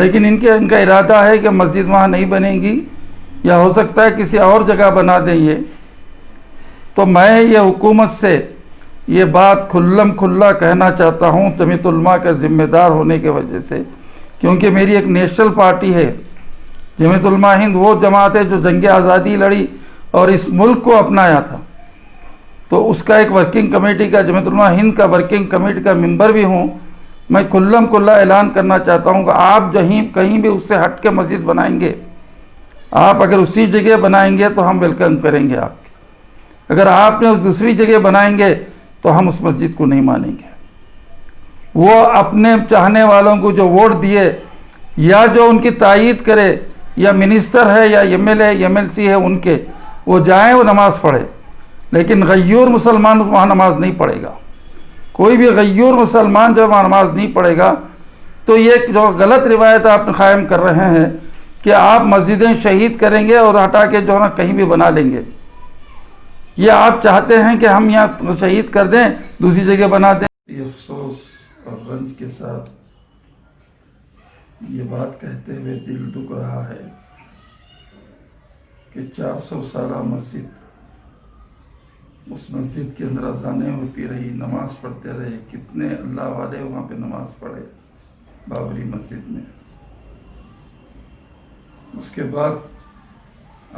لیکن ان کا ارادہ ہے کہ مسجد وہاں نہیں بنے گی، یا ہو سکتا ہے کسی اور جگہ بنا دیں یہ. تو میں یہ حکومت سے یہ بات کھلا کہنا چاہتا ہوں جمعیت علماء کا ذمہ دار ہونے کی وجہ سے، کیونکہ میری ایک نیشنل پارٹی ہے. جمعیت علماء ہند وہ جماعت ہے جو جنگ آزادی لڑی اور اس ملک کو اپنایا تھا. تو اس کا ایک ورکنگ کمیٹی کا، جمعیت علماء ہند کا ورکنگ کمیٹی کا ممبر بھی ہوں. میں کھلا اعلان کرنا چاہتا ہوں کہ آپ کہیں بھی اس سے ہٹ کے مسجد بنائیں گے، آپ اگر اسی جگہ بنائیں گے تو ہم ویلکم کریں گے آپ کی. اگر آپ نے اس دوسری جگہ بنائیں گے تو ہم اس مسجد کو نہیں مانیں گے. وہ اپنے چاہنے والوں کو جو ووٹ دیے یا جو ان کی تائید کرے، یا منسٹر ہے یا M L A M L C ہے ان کے، وہ جائیں وہ نماز پڑھے، لیکن غیور مسلمان وہاں نماز نہیں پڑھے گا. کوئی بھی غیور مسلمان جب وہاں نماز نہیں پڑھے گا تو یہ جو غلط روایت آپ قائم کر رہے ہیں کہ آپ مسجدیں شہید کریں گے اور ہٹا کے جو ہے نا کہیں بھی بنا لیں گے. یہ آپ چاہتے ہیں کہ ہم یہاں شہید کر دیں دوسری جگہ بنا دیں. یہ افسوس اور رنج کے ساتھ یہ بات کہتے ہوئے دل دکھ رہا ہے کہ 400 سالہ مسجد، اس مسجد کے اندر اذانیں ہوتی رہی، نماز پڑھتے رہے، کتنے اللہ والے وہاں پہ نماز پڑھے بابری مسجد میں. اس کے بعد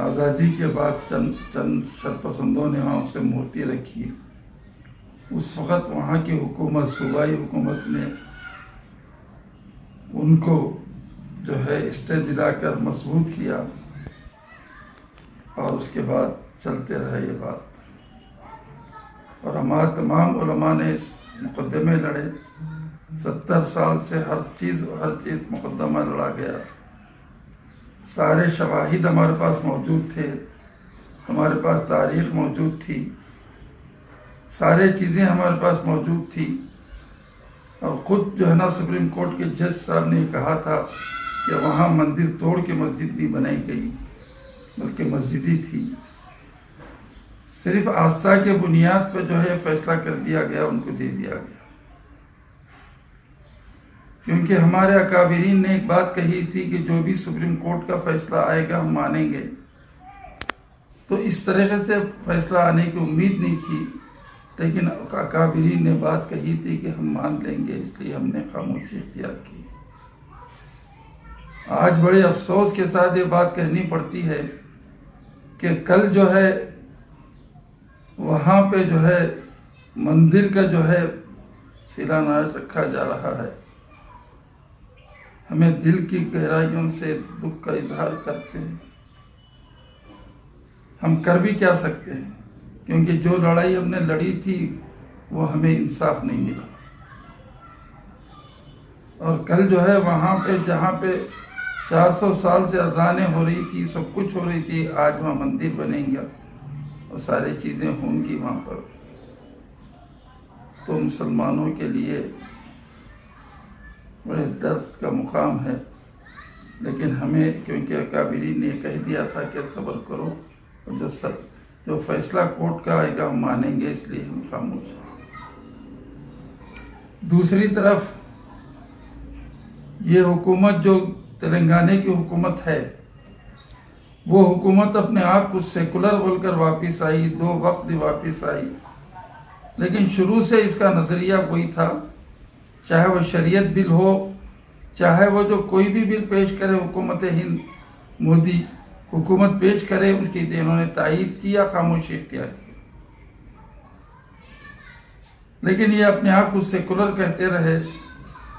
آزادی کے بعد چند شرپسندوں نے وہاں سے مورتی رکھی. اس وقت وہاں کی حکومت، صوبائی حکومت نے ان کو جو ہے اسٹے دلا کر مضبوط کیا، اور اس کے بعد چلتے رہے یہ بات. اور ہمارے تمام علماء نے اس مقدمے لڑے. 70 سال سے ہر چیز مقدمہ لڑا گیا. سارے شواہد ہمارے پاس موجود تھے، ہمارے پاس تاریخ موجود تھی، سارے چیزیں ہمارے پاس موجود تھی. اور خود جو ہے نا سپریم کورٹ کے جج صاحب نے کہا تھا کہ وہاں مندر توڑ کے مسجد نہیں بنائی گئی بلکہ مسجد ہی تھی. صرف آستھا کے بنیاد پہ جو ہے فیصلہ کر دیا گیا، ان کو دے دیا گیا. کیونکہ ہمارے اکابرین نے ایک بات کہی تھی کہ جو بھی سپریم کورٹ کا فیصلہ آئے گا ہم مانیں گے. تو اس طریقے سے فیصلہ آنے کی امید نہیں تھی، لیکن اکابرین نے بات کہی تھی کہ ہم مان لیں گے، اس لیے ہم نے خاموشی اختیار کی. آج بڑے افسوس کے ساتھ یہ بات کہنی پڑتی ہے کہ کل جو ہے وہاں پہ جو ہے مندر کا جو ہے شیلانیاس رکھا جا رہا ہے. ہمیں دل کی گہرائیوں سے دکھ کا اظہار کرتے ہیں. ہم کر بھی کیا سکتے ہیں، کیونکہ جو لڑائی ہم نے لڑی تھی وہ ہمیں انصاف نہیں ملا. اور کل جو ہے وہاں پہ جہاں پہ 400 سال سے اذانیں ہو رہی تھی، سب کچھ ہو رہی تھی، آج وہاں مندر بنیں گا اور ساری چیزیں ہوں گی وہاں پر. تو مسلمانوں کے لیے بڑے درد کا مقام ہے. لیکن ہمیں کیونکہ اکابرین نے کہہ دیا تھا کہ صبر کرو، اور جو فیصلہ کورٹ کا آئے گا ہم مانیں گے، اس لیے ہم خاموش ہیں. دوسری طرف یہ حکومت جو تلنگانہ کی حکومت ہے، وہ حکومت اپنے آپ کو سیکولر بول کر واپس آئی، 2 وقت بھی واپس آئی. لیکن شروع سے اس کا نظریہ وہی تھا، چاہے وہ شریعت بل ہو، چاہے وہ جو کوئی بھی بل پیش کرے حکومت ہند، مودی حکومت پیش کرے، اس کی انہوں نے تائید کیا، خاموشی اختیار کی. لیکن یہ اپنے آپ کو سیکولر کہتے رہے،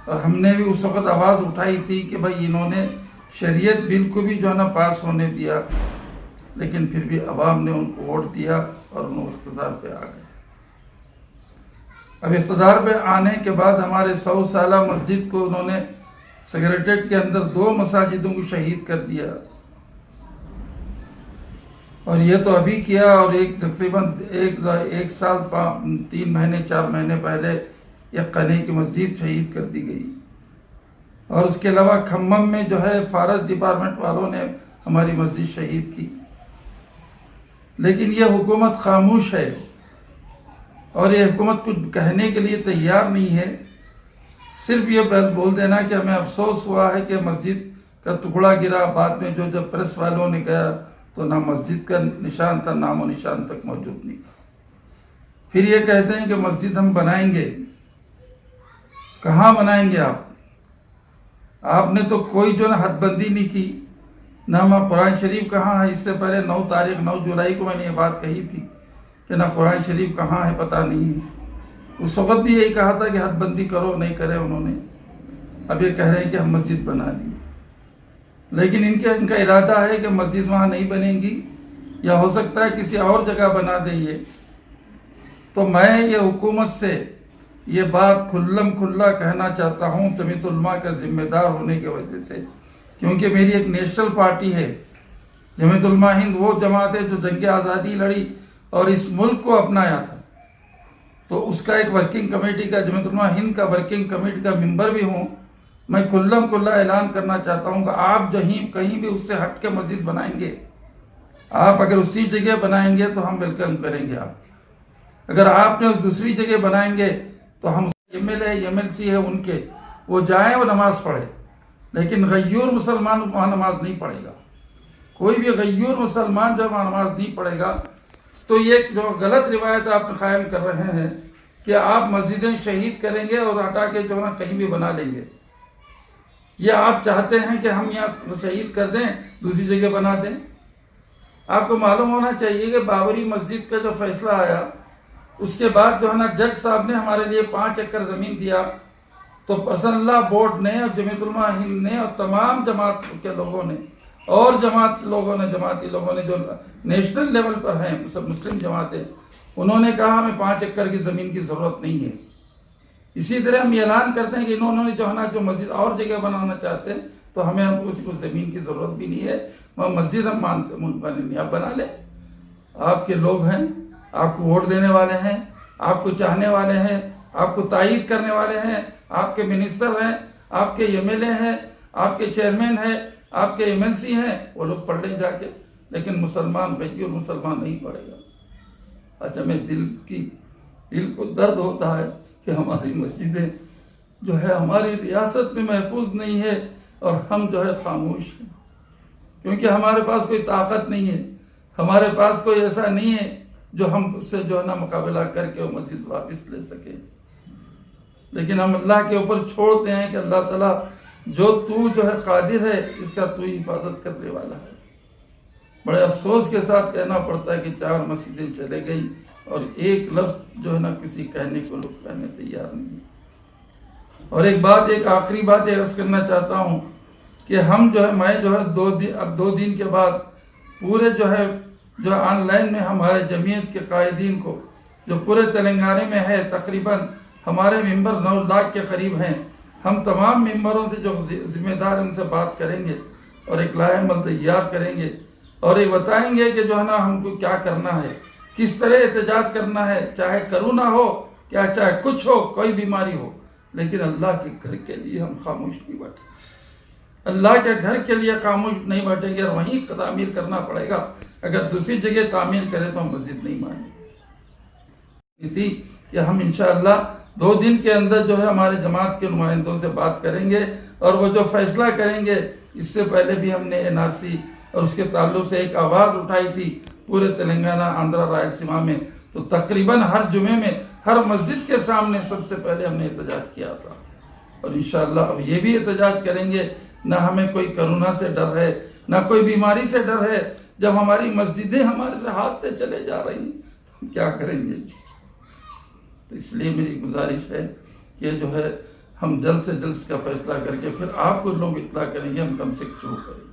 اور ہم نے بھی اس وقت آواز اٹھائی تھی کہ بھائی انہوں نے شریعت بل کو بھی جو ہے نا پاس ہونے دیا، لیکن پھر بھی عوام نے ان کو ووٹ دیا اور انہوں اقتدار پہ آ گئے. اب اقتدار پہ آنے کے بعد ہمارے 100 سالہ مسجد کو انہوں نے سیکریٹریٹ کے اندر 2 مساجدوں کو شہید کر دیا. اور یہ تو ابھی کیا، اور تقریباً 1 سال 3 مہینے 4 مہینے پہلے ایک قلعے کی مسجد شہید کر دی گئی. اور اس کے علاوہ کھمم میں جو ہے فارسٹ ڈپارٹمنٹ والوں نے ہماری مسجد شہید کی. لیکن یہ حکومت خاموش ہے، اور یہ حکومت کچھ کہنے کے لیے تیار نہیں ہے. صرف یہ بول دینا کہ ہمیں افسوس ہوا ہے کہ مسجد کا ٹکڑا گرا، بعد میں جب پریس والوں نے کہا تو نہ مسجد کا نشان تھا، نام و نشان تک موجود نہیں تھا۔ پھر یہ کہتے ہیں کہ مسجد ہم بنائیں گے، کہاں بنائیں گے آپ نے تو کوئی جو حد بندی نہیں کی، نہ قرآن شریف کہاں ہے۔ اس سے پہلے 9 جولائی کو میں نے یہ بات کہی تھی کہ نہ قرآن شریف کہاں ہے پتہ نہیں ہے۔ اس وقت بھی یہی کہا تھا کہ حد بندی کرو، نہیں کرے انہوں نے۔ اب یہ کہہ رہے ہیں کہ ہم مسجد بنا دی، لیکن ان کا ارادہ ہے کہ مسجد وہاں نہیں بنے گی، یا ہو سکتا ہے کسی اور جگہ بنا دیں یہ۔ تو میں یہ حکومت سے یہ بات کھلا کہنا چاہتا ہوں جمعیت علماء کا ذمہ دار ہونے کی وجہ سے، کیونکہ میری ایک نیشنل پارٹی ہے۔ جمعیت علماء ہند وہ جماعت ہے جو جنگ آزادی لڑی اور اس ملک کو اپنایا تھا، تو اس کا ایک ورکنگ کمیٹی کا، جمعیت علماء ہند کا ورکنگ کمیٹی کا ممبر بھی ہوں۔ میں کھلا اعلان کرنا چاہتا ہوں کہ آپ کہیں بھی اس سے ہٹ کے مسجد بنائیں گے، آپ اگر اسی جگہ بنائیں گے تو ہم ویلکم کریں گے آپ۔ اگر آپ نے اس دوسری جگہ بنائیں گے تو ہم ایم ایل سی ہے ان کے، وہ جائیں وہ نماز پڑھے، لیکن غیور مسلمان وہاں نماز نہیں پڑھے گا۔ کوئی بھی غیور مسلمان جب وہاں نماز نہیں پڑھے گا تو یہ جو غلط روایت آپ قائم کر رہے ہیں کہ آپ مسجدیں شہید کریں گے اور ہٹا کے جو ہے کہیں بھی بنا لیں گے، یہ آپ چاہتے ہیں کہ ہم یہاں شہید کر دیں دوسری جگہ بنا دیں؟ آپ کو معلوم ہونا چاہیے کہ بابری مسجد کا جو فیصلہ آیا اس کے بعد جو ہے نا جج صاحب نے ہمارے لیے 5 ایکڑ زمین دیا، تو پرسن اللہ بورڈ نے اور جمعیت علماء ہند نے اور تمام جماعت کے لوگوں نے اور جماعتی لوگوں نے جو نیشنل لیول پر ہیں سب مسلم جماعتیں، انہوں نے کہا ہمیں 5 ایکڑ کی زمین کی ضرورت نہیں ہے۔ اسی طرح ہم اعلان کرتے ہیں کہ انہوں نے جو ہے نا جو مسجد اور جگہ بنانا چاہتے ہیں تو ہمیں کسی کو زمین کی ضرورت بھی نہیں ہے، وہ مسجد ہم مانتے آپ بنا لیں۔ آپ کے لوگ ہیں، آپ کو ووٹ دینے والے ہیں، آپ کو چاہنے والے ہیں، آپ کو تائید کرنے والے ہیں، آپ کے منسٹر ہیں، آپ کے ایم ایل اے ہیں، آپ کے چیئرمین ہیں، آپ کے ایم ایل سی ہیں، وہ لوگ پڑھ لیں جا کے، لیکن مسلمان غیور مسلمان نہیں پڑھے گا۔ آج ہمیں دل کو درد ہوتا ہے کہ ہماری مسجدیں جو ہے ہماری ریاست میں محفوظ نہیں ہے اور ہم جو ہے خاموش ہیں، کیونکہ ہمارے پاس کوئی طاقت نہیں ہے، ہمارے پاس کوئی ایسا نہیں ہے جو ہم اس سے جو ہے نا مقابلہ کر کے وہ مسجد واپس لے سکیں۔ لیکن ہم اللہ کے اوپر چھوڑتے ہیں کہ اللہ تعالیٰ جو ہے قادر ہے، اس کا تو ہی حفاظت کرنے والا ہے۔ بڑے افسوس کے ساتھ کہنا پڑتا ہے کہ 4 مسجدیں چلے گئی اور ایک لفظ جو ہے نا کسی کہنے کو لوگ کہنے تیار نہیں۔ اور ایک آخری بات یہ عرض کرنا چاہتا ہوں کہ ہم جو ہے میں جو ہے 2 دن کے بعد پورے جو آن لائن میں ہمارے جمعیت کے قائدین کو جو پورے تلنگانے میں ہے، تقریباً ہمارے ممبر 9 لاکھ کے قریب ہیں، ہم تمام ممبروں سے جو ذمہ دار ان سے بات کریں گے اور ایک لائحہ عمل تیار کریں گے اور یہ بتائیں گے کہ جو ہے نا ہم کو کیا کرنا ہے، کس طرح احتجاج کرنا ہے، چاہے کرونا ہو کیا چاہے کچھ ہو، کوئی بیماری ہو، لیکن اللہ کے گھر کے لیے ہم خاموش نہیں بیٹھیں۔ اللہ کے گھر کے لیے خاموش نہیں بیٹھیں گے اور وہیں تعمیر کرنا پڑے گا۔ اگر دوسری جگہ تعمیر کریں تو ہم مسجد نہیں مانیں گے۔ کہ ہم انشاءاللہ 2 دن کے اندر جو ہے ہمارے جماعت کے نمائندوں سے بات کریں گے اور وہ جو فیصلہ کریں گے، اس سے پہلے بھی ہم نے NRC اور اس کے تعلق سے ایک آواز اٹھائی تھی پورے تلنگانہ، آندھرا، رائلسیما میں، تو تقریباً ہر جمعے میں ہر مسجد کے سامنے سب سے پہلے ہم نے احتجاج کیا تھا، اور انشاءاللہ اب یہ بھی احتجاج کریں گے۔ نہ ہمیں کوئی کرونا سے ڈر ہے، نہ کوئی بیماری سے ڈر ہے۔ جب ہماری مسجدیں ہمارے سے ہاتھ سے چلے جا رہی ہیں ہم کیا کریں گے؟ تو اس لیے میری گزارش ہے کہ جو ہے ہم جلد سے جلد اس کا فیصلہ کر کے پھر آپ کو لوگ اطلاع کریں گے، ہم کم سے شروع کریں گے۔